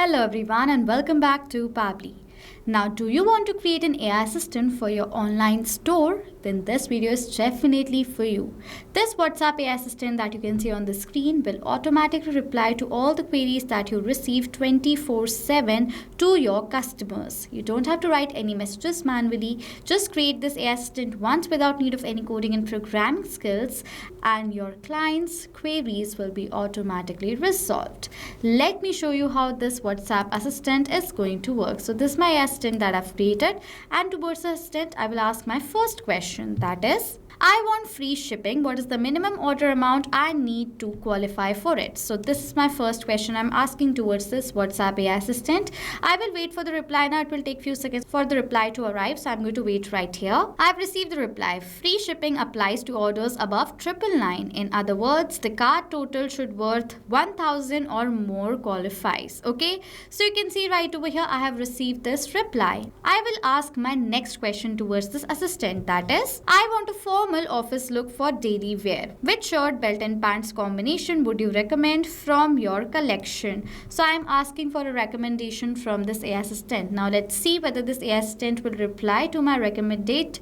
Hello everyone and welcome back to Pabbly. Now, do you want to create an AI assistant for your online store? Then this video is definitely for you. This WhatsApp AI assistant that you can see on the screen will automatically reply to all the queries that you receive 24/7 to your customers. You don't have to write any messages manually. Just create this AI assistant once without need of any coding and programming skills, and your clients' queries will be automatically resolved. Let me show you how this WhatsApp assistant is going to work. So this is my assistant that I've created, and towards the assistant I will ask my first question, that is, I want free shipping. What is the minimum order amount I need to qualify for it? So this is my first question I'm asking towards this WhatsApp AI assistant. I will wait for the reply. Now it will take few seconds for the reply to arrive, so I'm going to wait right here. I've received the reply. Free shipping applies to orders above 999. In other words, the cart total should worth 1000 or more qualifies. Okay, so you can see right over here I have received this reply. I will ask my next question towards this assistant, that is, I want a formal office look for daily wear. Which shirt, belt and pants combination would you recommend from your collection? So I'm asking for a recommendation from this AI assistant. Now let's see whether this AI assistant will reply to my recommended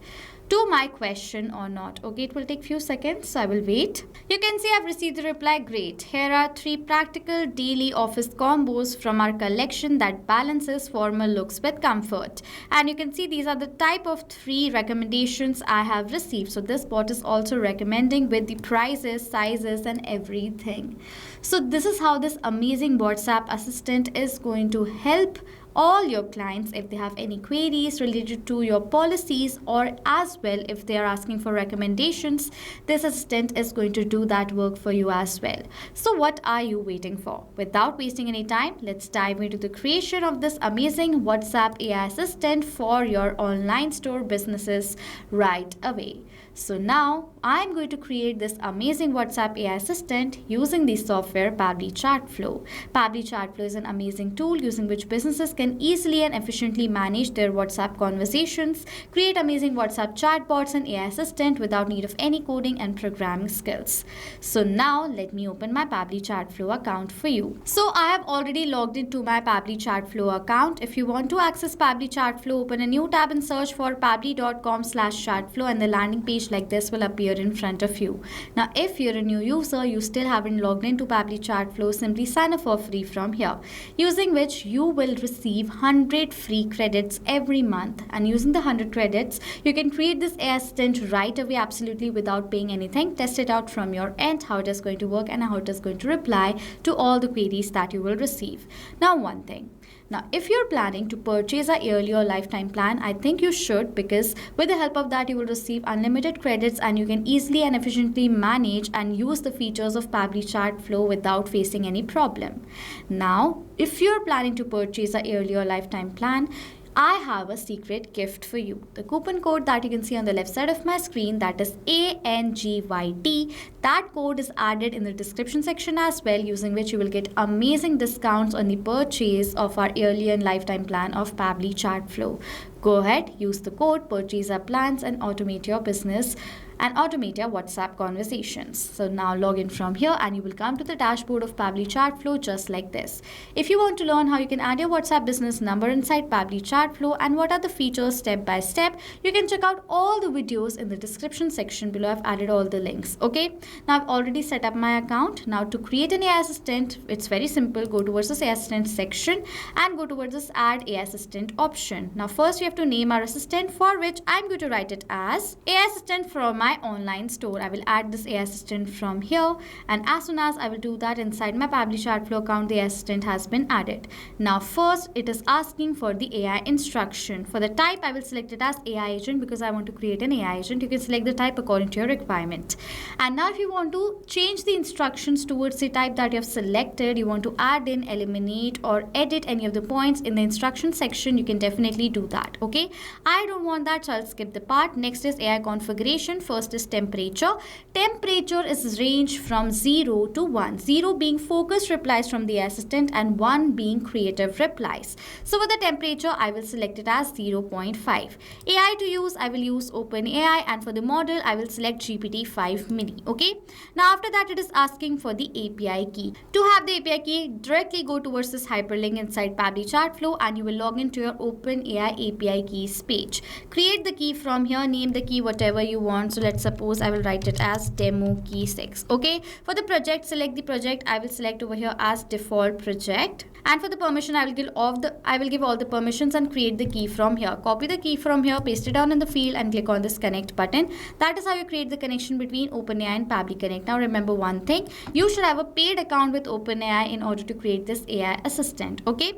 to my question or not. Okay, it will take few seconds, so I will wait. You can see I've received the reply. Great. Here are 3 practical daily office combos from our collection that balances formal looks with comfort. And you can see these are the type of 3 recommendations I have received. So this bot is also recommending with the prices, sizes and everything. So this is how this amazing WhatsApp assistant is going to help all your clients if they have any queries related to your policies, or as well if they are asking for recommendations. This assistant is going to do that work for you as well. So what are you waiting for? Without wasting any time, let's dive into the creation of this amazing WhatsApp AI assistant for your online store businesses right away. So now I'm going to create this amazing WhatsApp AI assistant using the software Pabbly Chatflow. Pabbly Chatflow is an amazing tool using which businesses can easily and efficiently manage their WhatsApp conversations, create amazing WhatsApp chatbots and AI assistant without need of any coding and programming skills. So now let me open my Pabbly Chatflow account for you. So I have already logged into my Pabbly Chatflow account. If you want to access Pabbly Chatflow, open a new tab and search for pabbly.com/chatflow, and the landing page like this will appear in front of you. Now if you're a new user, you still haven't logged into Pabbly Chatflow, simply sign up for free from here, using which you will receive 100 free credits every month. And using the 100 credits, you can create this AI assistant right away absolutely without paying anything. Test it out from your end, how it is going to work and how it is going to reply to all the queries that you will receive. Now one thing. Now, if you're planning to purchase a yearly or lifetime plan, I think you should, because with the help of that, you will receive unlimited credits and you can easily and efficiently manage and use the features of Pabbly Chatflow without facing any problem. Now, if you're planning to purchase a yearly or lifetime plan, I have a secret gift for you. The coupon code that you can see on the left side of my screen, that is ANGYT, that code is added in the description section as well, using which you will get amazing discounts on the purchase of our yearly and lifetime plan of Pabbly Chatflow. Go ahead, use the code, purchase our plans and automate your business and automate your WhatsApp conversations. So now log in from here and you will come to the dashboard of Pabbly Chatflow just like this. If you want to learn how you can add your WhatsApp business number inside Pabbly Chatflow and what are the features step by step, you can check out all the videos in the description section below. I've added all the links. Okay, now I've already set up my account. Now to create an AI assistant, it's very simple. Go towards this AI assistant section and go towards this add AI assistant option. Now first we have to name our assistant, for which I'm going to write it as AI assistant from my online store. I will add this AI assistant from here, and as soon as I will do that, inside my Pabbly Chatflow account, the AI assistant has been added. Now first it is asking for the AI instruction. For the type, I will select it as AI agent because I want to create an AI agent. You can select the type according to your requirement. And now if you want to change the instructions towards the type that you have selected, you want to add in, eliminate or edit any of the points in the instruction section, you can definitely do that. Okay, I don't want that, so I'll skip the part. Next is AI configuration. First is temperature. Temperature is range from 0 to 1. 0 being focused replies from the assistant and 1 being creative replies. So for the temperature, I will select it as 0.5. AI to use, I will use OpenAI, and for the model, I will select GPT-5 mini. Okay. Now after that, it is asking for the API key. To have the API key, directly go towards this hyperlink inside Pabbly Chatflow and you will log into your OpenAI API keys page. Create the key from here, name the key whatever you want. So let's suppose I will write it as demo key 6. Okay. For the project, select the project. I will select over here as default project. And for the permission, I will give all the permissions and create the key from here. Copy the key from here, paste it down in the field and click on this connect button. That is how you create the connection between OpenAI and Pabbly Connect. Now remember one thing, you should have a paid account with OpenAI in order to create this AI assistant. Okay.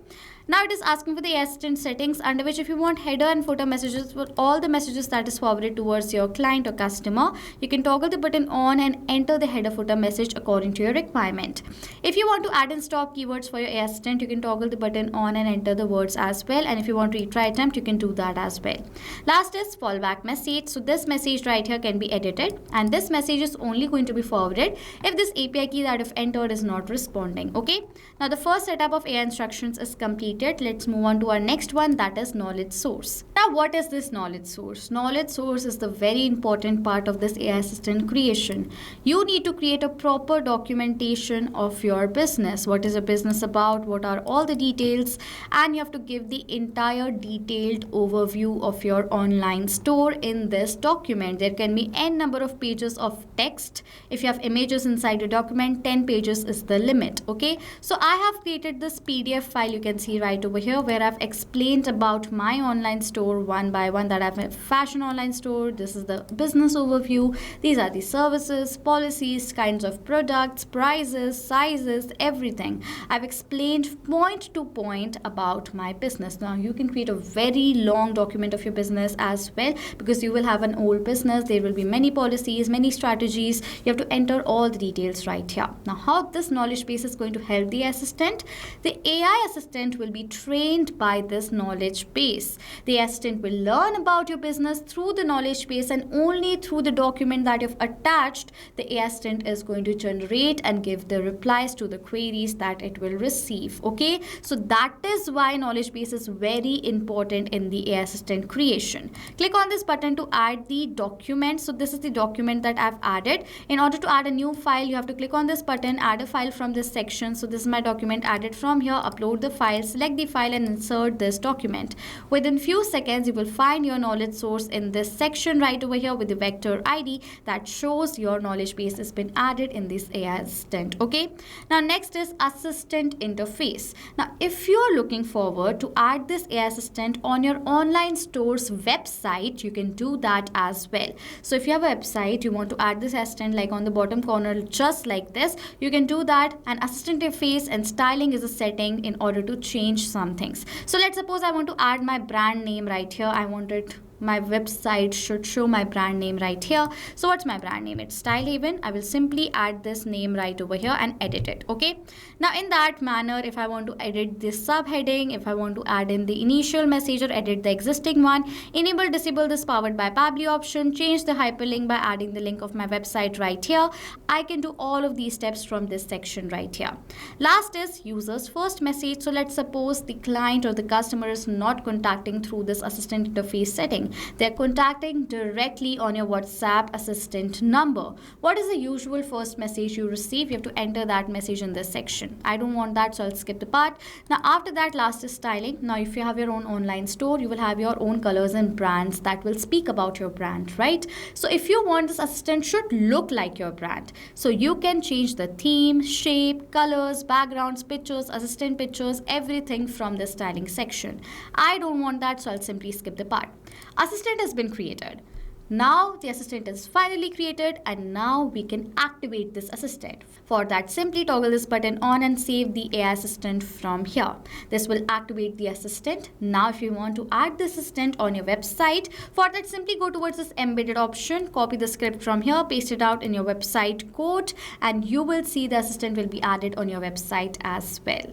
Now it is asking for the assistant settings, under which if you want header and footer messages for all the messages that is forwarded towards your client or customer, you can toggle the button on and enter the header footer message according to your requirement. If you want to add and stop keywords for your AI assistant, you can toggle the button on and enter the words as well. And if you want to retry attempt, you can do that as well. Last is fallback message. So this message right here can be edited, and this message is only going to be forwarded if this API key that I've entered is not responding. Okay. Now the first setup of AI instructions is complete. Let's move on to our next one, that is knowledge source. Now what is this knowledge source? Knowledge source is the very important part of this AI assistant creation. You need to create a proper documentation of your business. What is your business about? What are all the details? And you have to give the entire detailed overview of your online store in this document. There can be n number of pages of text. If you have images inside your document, 10 pages is the limit. Okay, so I have created this PDF file, you can see right over here, where I've explained about my online store one by one, that I have a fashion online store. This is the business overview. These are the services, policies, kinds of products, prices, sizes, everything. I've explained point to point about my business. Now you can create a very long document of your business as well, because you will have an old business. There will be many policies, many strategies. You have to enter all the details right here. Now how this knowledge base is going to help the assistant? The AI assistant will be trained by this knowledge base. The assistant will learn about your business through the knowledge base, and only through the document that you've attached, the AI assistant is going to generate and give the replies to the queries that it will receive. Okay, so that is why knowledge base is very important in the AI assistant creation. Click on this button to add the document. So this is the document that I've added. In order to add a new file, you have to click on this button, add a file from this section. So this is my document added from here. Upload the file, select the file and insert this document. Within few seconds, you will find your knowledge source in this section right over here with the vector ID that shows your knowledge base has been added in this AI assistant. Okay, now next is assistant interface. Now if you are looking forward to add this AI assistant on your online store's website, you can do that as well. So if you have a website, you want to add this assistant like on the bottom corner just like this, you can do that. And assistant interface and styling is a setting in order to change some things. So let's suppose I want to add my brand name right here. I wanted my website should show my brand name right here. So what's my brand name? It's Style Haven. I will simply add this name right over here and edit it. Okay, now in that manner, if I want to edit this subheading, if I want to add in the initial message or edit the existing one, enable disable this powered by Pabbly option, change the hyperlink by adding the link of my website right here. I can do all of these steps from this section right here. Last is users first message. So let's suppose the client or the customer is not contacting through this assistant interface setting. They're contacting directly on your WhatsApp assistant number. What is the usual first message you receive? You have to enter that message in this section. I don't want that, so I'll skip the part. Now after that, last is styling. Now if you have your own online store, you will have your own colors and brands that will speak about your brand, right? So if you want this assistant should look like your brand, so you can change the theme, shape, colors, backgrounds, pictures, assistant pictures, everything from the styling section. I don't want that, so I'll simply skip the part. Assistant has been created. Now the assistant is finally created, and now we can activate this assistant. For that, simply toggle this button on and save the AI assistant from here. This will activate the assistant. Now if you want to add the assistant on your website, for that simply go towards this embedded option, copy the script from here, paste it out in your website code, and you will see the assistant will be added on your website as well.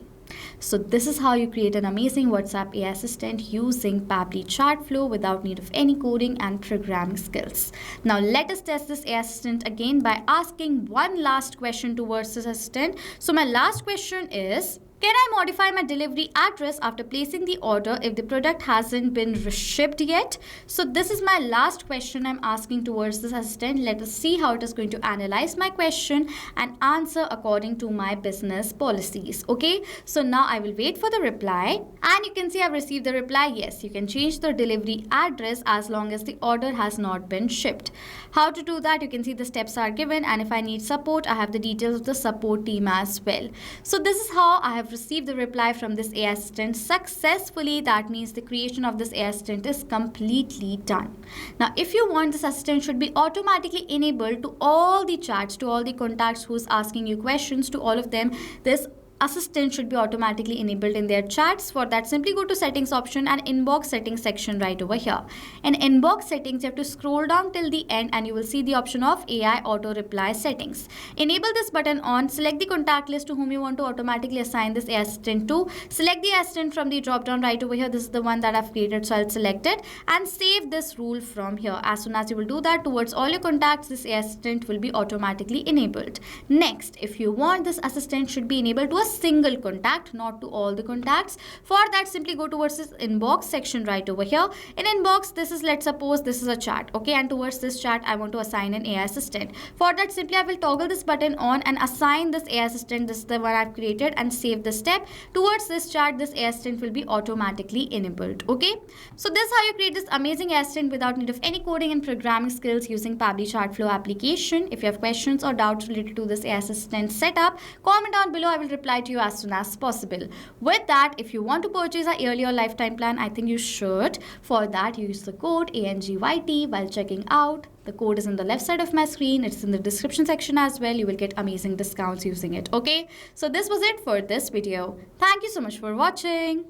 So this is how you create an amazing WhatsApp AI assistant using Pabbly Chatflow without need of any coding and programming skills. Now let us test this AI assistant again by asking one last question towards this assistant. So my last question is, can I modify my delivery address after placing the order if the product hasn't been shipped yet? So this is my last question I'm asking towards this assistant. Let us see how it is going to analyze my question and answer according to my business policies. Okay, so now I will wait for the reply, and you can see I've received the reply. Yes, you can change the delivery address as long as the order has not been shipped. How to do that? You can see the steps are given, and if I need support, I have the details of the support team as well. So this is how I have received the reply from this AI assistant successfully. That means the creation of this AI assistant is completely done. Now if you want, this assistant should be automatically enabled to all the chats, to all the contacts who's asking you questions, to all of them. This assistant should be automatically enabled in their chats. For that, simply go to settings option and inbox settings section right over here. In inbox settings, you have to scroll down till the end and you will see the option of AI auto reply settings. Enable this button on, select the contact list to whom you want to automatically assign this AI assistant to. Select the assistant from the drop down right over here. This is the one that I've created, so I'll select it and save this rule from here. As soon as you will do that, towards all your contacts, this AI assistant will be automatically enabled. Next, if you want, this assistant should be enabled to a single contact, not to all the contacts. For that, simply go towards this inbox section right over here. In inbox, this is, let's suppose this is a chat, okay, and towards this chat I want to assign an AI assistant. For that, simply I will toggle this button on and assign this AI assistant. This is the one I've created, and save the step. Towards this chat, this AI assistant will be automatically enabled. Okay, so this is how you create this amazing AI assistant without need of any coding and programming skills using Pabbly Chatflow application. If you have questions or doubts related to this AI assistant setup, comment down below. I will reply to you as soon as possible. With that, if you want to purchase a yearly or lifetime plan, I think you should. For that, use the code ANGYT while checking out. The code is on the left side of my screen. It's in the description section as well. You will get amazing discounts using it. Okay, so this was it for this video. Thank you so much for watching.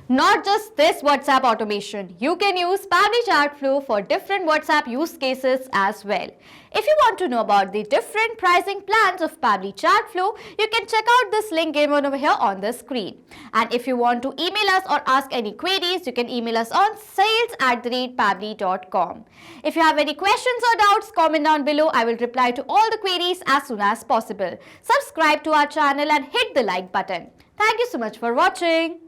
Not just this WhatsApp automation, you can use Pabbly Chatflow for different WhatsApp use cases as well. If you want to know about the different pricing plans of Pabbly Chatflow, you can check out this link given over here on the screen. And if you want to email us or ask any queries, you can email us on sales@pabbly.com. If you have any questions or doubts, comment down below. I will reply to all the queries as soon as possible. Subscribe to our channel and hit the like button. Thank you so much for watching.